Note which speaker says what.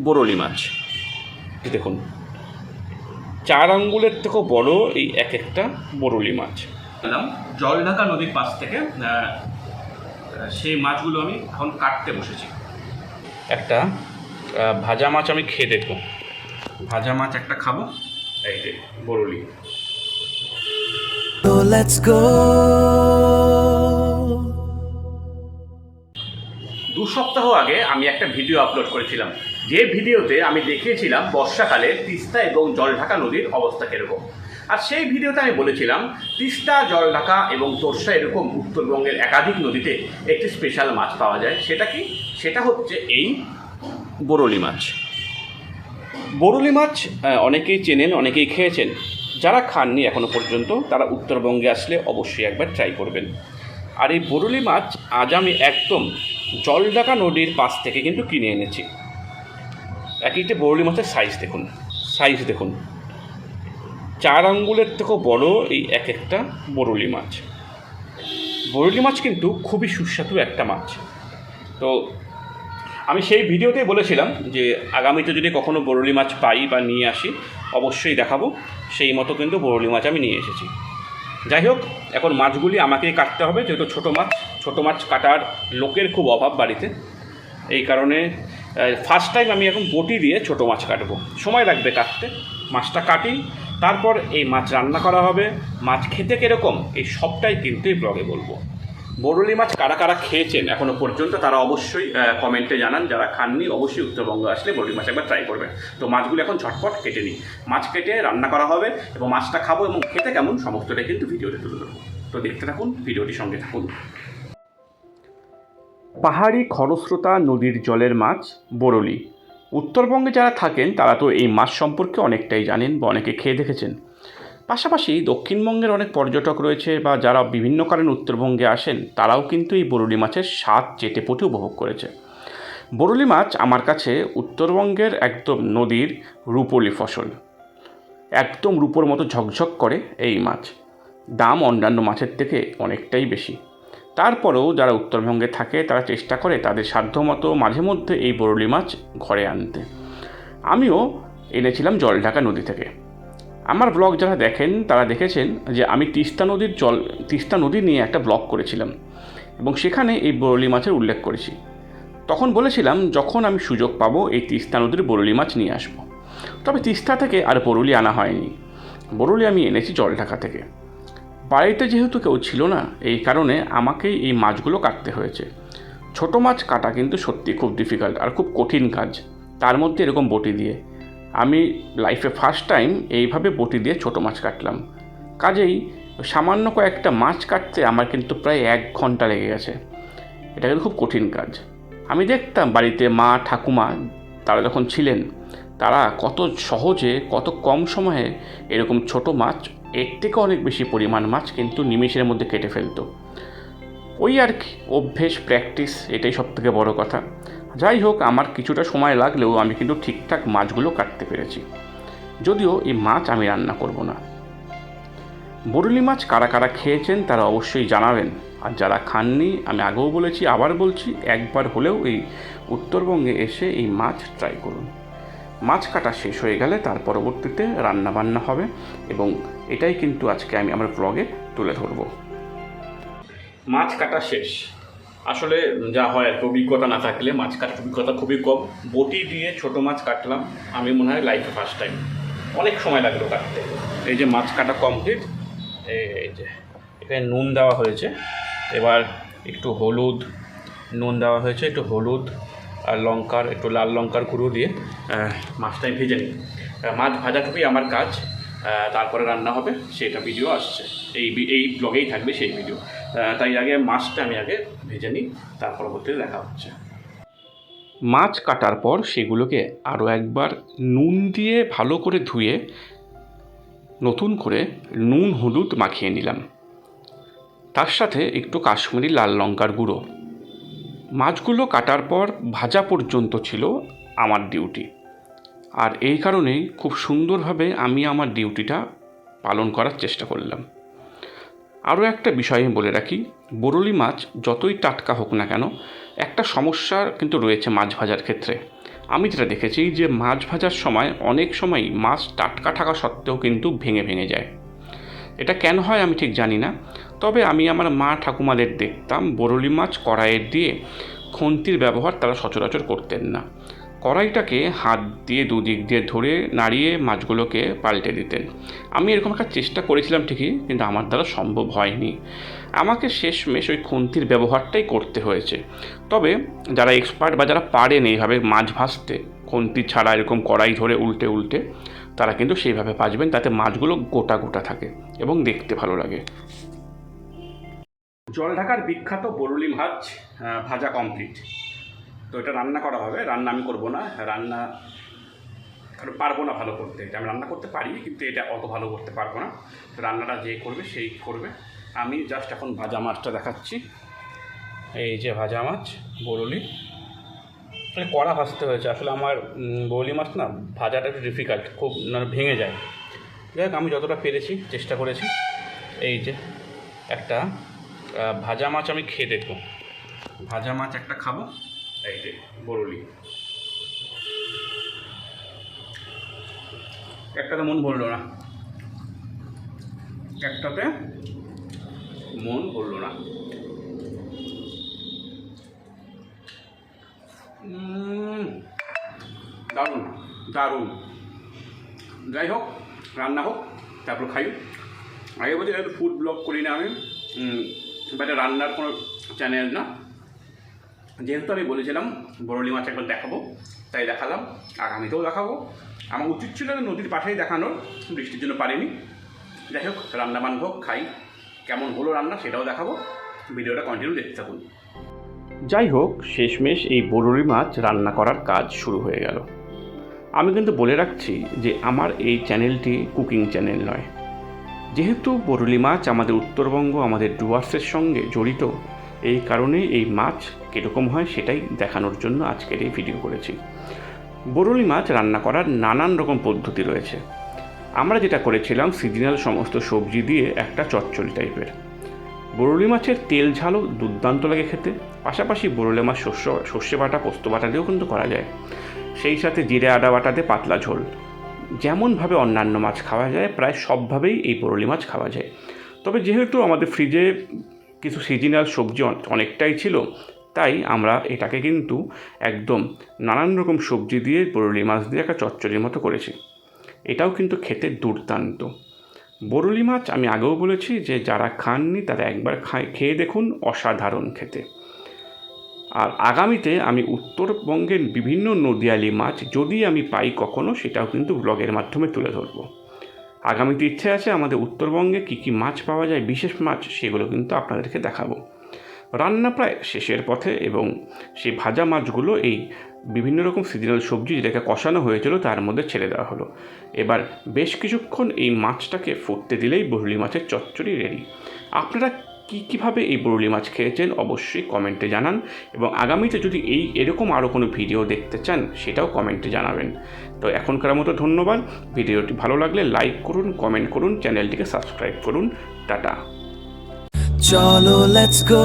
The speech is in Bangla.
Speaker 1: বরলি মাছ। দেখুন 4 আঙ্গুলের থেকেও বড় এই এক একটা বরলি মাছ। জলঢাকা নদীর পাশ থেকে সেই মাছগুলো আমি এখন কাটতে বসেছি। একটা ভাজা মাছ আমি খেয়ে দেখব। ভাজা মাছ একটা খাবো। এই যে বরলি।
Speaker 2: So let's go.
Speaker 1: 2 সপ্তাহ আগে আমি একটা ভিডিও আপলোড করেছিলাম, যে ভিডিওতে আমি দেখিয়েছিলাম বর্ষাকালে তিস্তা এবং জলঢাকা নদীর অবস্থা কীরকম। আর সেই ভিডিওতে আমি বলেছিলাম তিস্তা, জলঢাকা এবং তোরসা এরকম উত্তরবঙ্গের একাধিক নদীতে একটি স্পেশাল মাছ পাওয়া যায়। সেটা কি? সেটা হচ্ছে এই বরলি মাছ। বরলি মাছ অনেকেই চেনেন, অনেকেই খেয়েছেন। যারা খাননি এখনও পর্যন্ত তারা উত্তরবঙ্গে আসলে অবশ্যই একবার ট্রাই করবেন। আর এই বরলি মাছ আজ আমি একদম জলঢাকা নদীর পাশ থেকে কিন্তু কিনে এনেছি। এক একটা বরলি মাছের সাইজ দেখুন 4 আঙ্গুলের থেকেও বড় এই এক একটা বরলি মাছ। বরলি মাছ কিন্তু খুবই সুস্বাদু একটা মাছ। তো আমি সেই ভিডিওতেই বলেছিলাম যে আগামীতে যদি কখনো বরলি মাছ পাই বা নিয়ে আসি অবশ্যই দেখাবো। সেই মতো কিন্তু বরলি মাছ আমি নিয়ে এসেছি। যাই হোক, এখন মাছগুলি আমাকেই কাটতে হবে, যেহেতু ছোটো মাছ কাটার লোকের খুব অভাব বাড়িতে। এই কারণে ফার্স্ট টাইম আমি এখন বটি দিয়ে ছোটো মাছ কাটবো। সময় লাগবে কাটতে। মাছটা কাটি, তারপর এই মাছ রান্না করা হবে। মাছ খেতে কীরকম এই সবটাই কিন্তু এই ব্লগে বলবো। বরলি মাছ কারা কারা খেয়েছেন এখনও পর্যন্ত তারা অবশ্যই কমেন্টে জানান। যারা খাননি অবশ্যই উত্তরবঙ্গ আসলে বরলি মাছ একবার ট্রাই করবেন। তো মাছগুলো এখন ঝটপট কেটে নিই। মাছ কেটে রান্না করা হবে এবং মাছটা খাবো এবং খেতে কেমন সমস্তটাই কিন্তু ভিডিওতে তুলে ধরবো। তো দেখতে থাকুন, ভিডিওটির সঙ্গে থাকুন। পাহাড়ি খরস্রোতা নদীর জলের মাছ বরলি। উত্তরবঙ্গে যারা থাকেন তারা তো এই মাছ সম্পর্কে অনেকটাই জানেন বা অনেকে খেয়ে দেখেছেন। পাশাপাশি দক্ষিণবঙ্গের অনেক পর্যটক রয়েছে বা যারা বিভিন্ন কারণে উত্তরবঙ্গে আসেন তারাও কিন্তু এই বরলি মাছের স্বাদ চেটেপুটে উপভোগ করেছে। বরলি মাছ আমার কাছে উত্তরবঙ্গের একদম নদীর রূপলি ফসল। একদম রূপোর মতো ঝকঝক করে এই মাছ। দাম অন্যান্য মাছের থেকে অনেকটাই বেশি। তারপরেও যারা উত্তরবঙ্গে থাকে তারা চেষ্টা করে তাদের সাধ্যমতো মাঝে মধ্যে এই বরলি মাছ ঘরে আনতে। আমিও এনেছিলাম জলঢাকা নদী থেকে। আমার ব্লগ যারা দেখেন তারা দেখেছেন যে আমি তিস্তা নদী নিয়ে একটা ব্লগ করেছিলাম এবং সেখানে এই বরলি মাছের উল্লেখ করেছি। তখন বলেছিলাম যখন আমি সুযোগ পাবো এই তিস্তা নদীর বরলি মাছ নিয়ে আসবো। তবে তিস্তা থেকে আর বরলি আনা হয়নি। বরলি আমি এনেছি জলঢাকা থেকে। বাড়িতে যেহেতু কেউ ছিল না, এই কারণে আমাকেই এই মাছগুলো কাটতে হয়েছে। ছোটো মাছ কাটা কিন্তু সত্যি খুব ডিফিকাল্ট আর খুব কঠিন কাজ, তার মধ্যে এরকম বটি দিয়ে। আমি লাইফে ফার্স্ট টাইম এইভাবে বটি দিয়ে ছোটো মাছ কাটলাম। কাজেই সামান্য কয়েকটা মাছ কাটতে আমার কিন্তু প্রায় 1 ঘন্টা লেগে গেছে। এটা কিন্তু খুব কঠিন কাজ। আমি দেখতাম বাড়িতে মা ঠাকুমা তারা যখন ছিলেন তারা কত সহজে কত কম সময়ে এরকম ছোটো মাছ, এর থেকে অনেক বেশি পরিমাণ মাছ কিন্তু নিমেষের মধ্যে কেটে ফেলতো। ওই আর কি অভ্যেস, প্র্যাকটিস, এটাই সবথেকে বড় কথা। যাই হোক, আমার কিছুটা সময় লাগলেও আমি কিন্তু ঠিকঠাক মাছগুলো কাটতে পেরেছি। যদিও এই মাছ আমি রান্না করব না। বরলি মাছ কারা কারা খেয়েছেন তারা অবশ্যই জানাবেন। আর যারা খাননি, আমি আগেও বলেছি আবার বলছি, একবার হলেও এই উত্তরবঙ্গে এসে এই মাছ ট্রাই করুন। মাছ কাটা শেষ হয়ে গেলে তার পরবর্তীতে রান্না বান্না হবে এবং এটাই কিন্তু আজকে আমি আমার ব্লগে তুলে ধরব। মাছ কাটা শেষ। আসলে যা হয় আর অভিজ্ঞতা না থাকলে মাছ কাটার অভিজ্ঞতা খুবই কম। বটি দিয়ে ছোটো মাছ কাটলাম আমি মনে হয় লাইফে ফার্স্ট টাইম। অনেক সময় লাগলো কাটতে। এই যে মাছ কাটা কমপ্লিট। এই যে এখানে নুন দেওয়া হয়েছে। এবার একটু হলুদ, নুন দেওয়া হয়েছে, একটু হলুদ আর লঙ্কার, একটু লাল লঙ্কার গুঁড়ো দিয়ে মাছটা ভেজে নিই। মাছ ভাজাটুকুই আমার কাজ। তারপরে রান্না হবে, সেটা ভিডিও আসছে এই ব্লগেই থাকবে সেই ভিডিও। তাই আগে মাছটা আমি আগে ভেজে নিই, তার পরবর্তীতে দেখা হচ্ছে। মাছ কাটার পর সেগুলোকে আরও একবার নুন দিয়ে ভালো করে ধুয়ে নতুন করে নুন হলুদ মাখিয়ে নিলাম। তার সাথে একটু কাশ্মীরি লাল লঙ্কার গুঁড়ো। মাছগুলো কাটার পর ভাজা পর্যন্ত ছিল আমার ডিউটি। আর এই কারণেই খুব সুন্দরভাবে আমি আমার ডিউটিটা পালন করার চেষ্টা করলাম। আরও একটা বিষয় আমি বলে রাখি, বরলি মাছ যতই টাটকা হোক না কেন, একটা সমস্যা কিন্তু রয়েছে মাছ ভাজার ক্ষেত্রে। আমি যেটা দেখেছি যে মাছ ভাজার সময় অনেক সময় মাছ টাটকা থাকা সত্ত্বেও কিন্তু ভেঙে ভেঙে যায়। এটা কেন হয় আমি ঠিক জানি না, তবে আমি আমার মা ঠাকুমাদের দেখতাম বরলি মাছ কড়াইয়ে দিয়ে খুন্তির ব্যবহার তারা সচরাচর করতেন না। কড়াইটাকে হাত দিয়ে দুদিক দিয়ে ধরে নাড়িয়ে মাছগুলোকে পাল্টে দিতেন। আমি এরকম একটা চেষ্টা করেছিলাম ঠিকই, কিন্তু আমার দ্বারা সম্ভব হয়নি। আমাকে শেষমেশ ওই খুন্তির ব্যবহারটাই করতে হয়েছে। তবে যারা এক্সপার্ট বা যারা পারেন এইভাবে মাছ ভাজতে খুন্তি ছাড়া এরকম কড়াই ধরে উল্টে উল্টে, তারা কিন্তু সেইভাবে ভাজবেন, তাতে মাছগুলো গোটা গোটা থাকে এবং দেখতে ভালো লাগে। জল ঢাকার বিখ্যাত বরুলি মাছ ভাজা কমপ্লিট। তো এটা রান্না করা হবে। রান্না আমি করবো না, রান্না পারবো না ভালো করতে। এটা আমি রান্না করতে পারি, কিন্তু এটা অত ভালো করতে পারবো না। রান্নাটা যে করবে সেই করবে। আমি জাস্ট এখন ভাজা মাছটা দেখাচ্ছি। এই যে ভাজা মাছ বরুলি, কড়া ভাজতে হয়েছে। আসলে আমার বরুলি মাছ না ভাজাটা একটু ডিফিকাল্ট, খুব ভেঙে যায়। যাই হোক, আমি যতটা পেরেছি চেষ্টা করেছি। এই যে একটা ভাজা মাছ আমি খেয়ে দেখবো। ভাজা মাছ একটা খাবো। এই যে বরুলি, একটাতে মন ভরলো না, একটাতে মন ভরলো না। দারুণ দারুণ। যাই হোক, রান্না হোক, তারপর খাই। আগে বলছি একটু ফুড ব্লগ করি না আমি, বাট রান্নার কোনো চ্যানেল না। যেহেতু আমি বলেছিলাম বরলি মাছ একবার দেখাবো, তাই দেখালাম। আগামীতেও দেখাবো। আমার উচিত ছিল নদীর পাশেই দেখানোর, বৃষ্টির জন্য পারিনি। যাই হোক, রান্না বানবো, খাই। কেমন হলো রান্না সেটাও দেখাবো। ভিডিওটা কন্টিনিউ দেখতে থাকুন। যাই হোক, শেষমেশ এই বরলি মাছ রান্না করার কাজ শুরু হয়ে গেল। আমি কিন্তু বলে রাখছি যে আমার এই চ্যানেলটি কুকিং চ্যানেল নয়। যেহেতু বরলি মাছ আমাদের উত্তরবঙ্গ, আমাদের ডুয়ার্সের সঙ্গে জড়িত, এই কারণে এই মাছ কীরকম হয় সেটাই দেখানোর জন্য আজকের এই ভিডিও করেছি। বরলি মাছ রান্না করার নানান রকম পদ্ধতি রয়েছে। আমরা যেটা করেছিলাম সিজনাল সমস্ত সবজি দিয়ে একটা চচ্চড়ি টাইপের। বরলি মাছের তেল ঝালও দুর্দান্ত লাগে খেতে। পাশাপাশি বরলি মাছ সর্ষে বাটা পোস্ত বাটা দিয়েও কিন্তু করা যায়। সেই সাথে জিরে আদা বাটা দিয়ে পাতলা ঝোল। যেমনভাবে অন্যান্য মাছ খাওয়া যায়, প্রায় সবভাবেই এই বরলি মাছ খাওয়া যায়। তবে যেহেতু আমাদের ফ্রিজে কিছু সিজনাল সবজি অনেকটাই ছিল, তাই আমরা এটাকে কিন্তু একদম নানান রকম সবজি দিয়ে বরলি মাছ দিয়ে একটা চচ্চড়ির মতো করেছি। এটাও কিন্তু খেতে দুর্দান্ত। বরলি মাছ আমি আগেও বলেছি যে যারা খাননি তারা একবার খেয়ে দেখুন, অসাধারণ খেতে। আর আগামীতে আমি উত্তরবঙ্গের বিভিন্ন নদীয়ালি মাছ যদি আমি পাই কখনো, সেটাও কিন্তু ব্লগের মাধ্যমে তুলে ধরব। আগামীতে ইচ্ছে আছে আমাদের উত্তরবঙ্গে কী কী মাছ পাওয়া যায়, বিশেষ মাছ, সেগুলো কিন্তু আপনাদেরকে দেখাবো। রান্না প্রায় শেষের পথে, এবং সেই ভাজা মাছগুলো এই বিভিন্ন রকম সিজনাল সবজি যেটাকে কষানো হয়েছিল তার মধ্যে ছেড়ে দেওয়া হলো। এবার বেশ কিছুক্ষণ এই মাছটাকে ফুটতে দিলেই বরলি মাছের চচ্চড়ি রেডি। আপনারা কীভাবে এই বরলি মাছ খেয়েছেন অবশ্যই কমেন্টে জানান, এবং আগামীতে যদি এরকম আরও কোনো ভিডিও দেখতে চান সেটাও কমেন্টে জানাবেন। তো এখনকার মতো ধন্যবাদ। ভিডিওটি ভালো লাগলে লাইক করুন, কমেন্ট করুন, চ্যানেলটিকে সাবস্ক্রাইব করুন। টাটা।
Speaker 2: চলো লেটস গো।